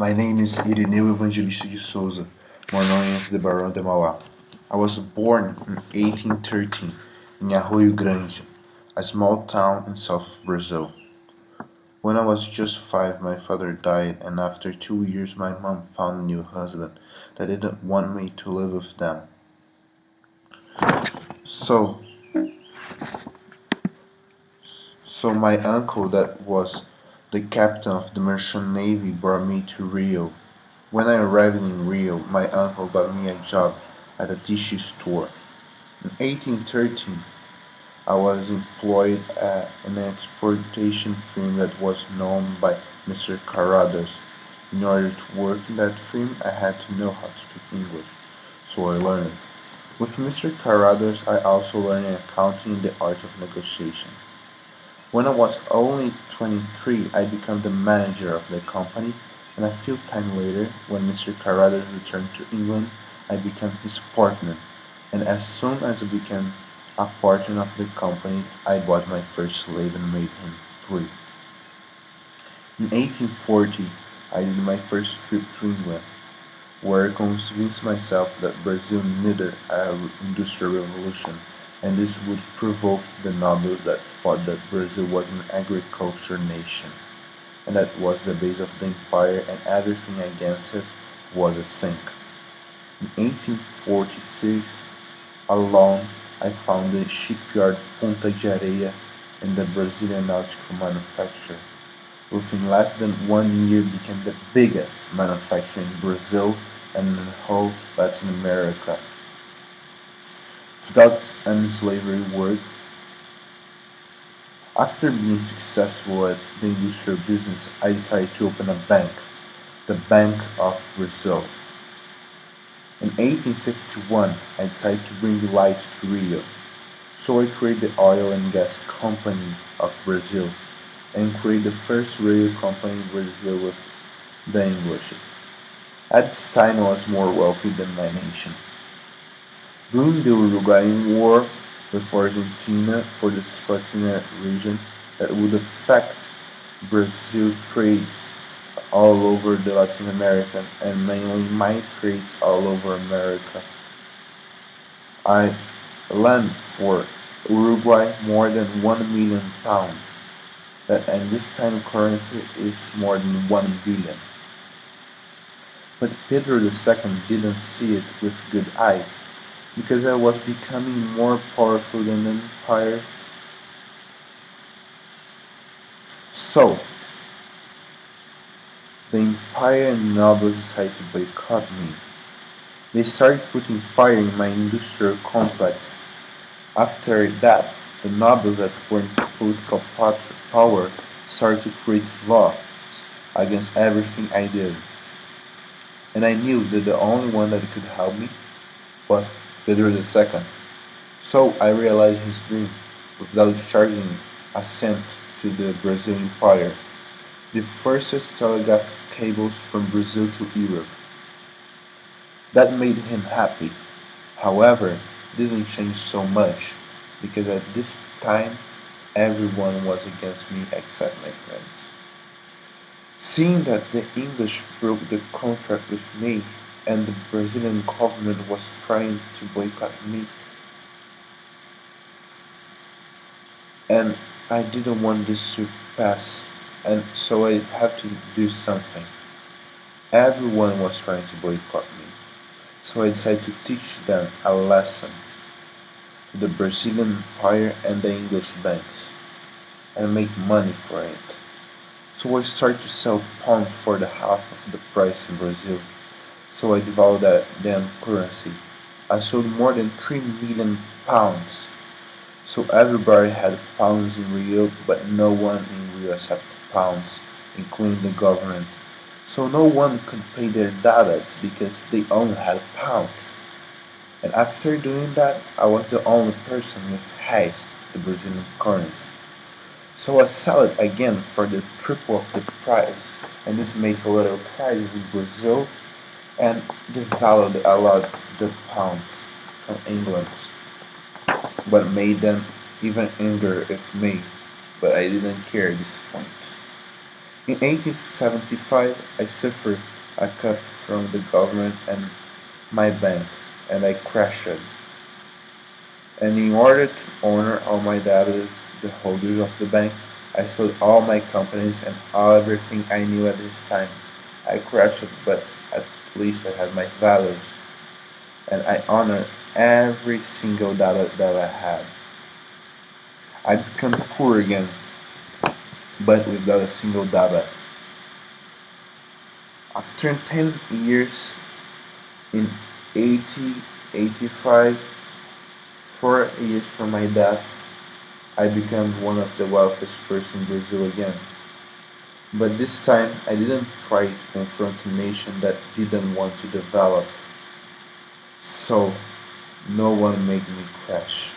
My name is Irineu Evangelista de Souza, more known as the Barão de Mauá. I was born in 1813 in Arroio Grande, a small town in south of Brazil. When I was just 5, my father died, and after 2 years, my mom found a new husband that didn't want me to live with them. So, so my uncle, that was the captain of the merchant navy, brought me to Rio. When I arrived in Rio, my uncle got me a job at a tissue store. In 1813, I was employed at an exportation firm that was known by Mr. Carrados. In order to work in that firm, I had to know how to speak English, so I learned. With Mr. Carrados, I also learned accounting and the art of negotiation. When I was only 23, I became the manager of the company, and a few time later, when Mr. Carrados returned to England, I became his partner, and as soon as I became a partner of the company, I bought my first slave and made him free. In 1840, I did my first trip to England, where I convinced myself that Brazil needed an industrial revolution, and this would provoke the nobles that thought that Brazil was an agriculture nation, and that was the base of the empire, and everything against it was a sink. In 1846, alone, I founded shipyard Ponta de Areia in the Brazilian nautical manufacture. Within less than 1 year became the biggest manufacturer in Brazil and in the whole Latin America. Without any slavery work, after being successful at the industrial business, I decided to open a bank, the Bank of Brazil. In 1851, I decided to bring light to Rio, so I created the Oil and Gas Company of Brazil and created the first radio company in Brazil with the English. At this time, I was more wealthy than my nation. During the Uruguayan War with Argentina for the Spartina region that would affect Brazil trades all over the Latin America and mainly my trades all over America. I lent for Uruguay more than 1 million pounds, that in this time currency is more than 1 billion. But Pedro II didn't see it with good eyes, because I was becoming more powerful than the empire. So, the empire and nobles decided to boycott me. They started putting fire in my industrial complex. After that, the nobles that were in political power started to create laws against everything I did. And I knew that the only one that could help me was Pedro II. So I realized his dream without charging a cent to the Brazilian Empire. The fastest telegraph cables from Brazil to Europe. That made him happy. However, it didn't change so much, because at this time everyone was against me except my friends. Seeing that the English broke the contract with me and the Brazilian government was trying to boycott me, and I didn't want this to pass, and so I had to do something. Everyone was trying to boycott me, so I decided to teach them a lesson to the Brazilian Empire and the English banks, and make money for it. So I started to sell pounds for the half of the price in Brazil, so I devalued damn currency. I sold more than 3 million pounds. So everybody had pounds in Rio, but no one in Rio accepted pounds, including the government. So no one could pay their debts because they only had pounds. And after doing that, I was the only person with half the Brazilian currency. So I sell it again for the triple of the price, and this made a lot of crisis in Brazil and devalued a lot the pounds from England, but made them even angry with me, but I didn't care at this point. In 1875, I suffered I cut from the government and my bank, and I crashed. And in order to honor all my debtors, the holders of the bank, I sold all my companies and everything I knew at this time. I crashed, but at least I had my values, and I honored every single dollar that I had. I became poor again, but without a single dollar. After 10 years, in 1885, 4 years from my death, I became one of the wealthiest person in Brazil again. But this time, I didn't try to confront a nation that didn't want to develop. So, no one made me crash.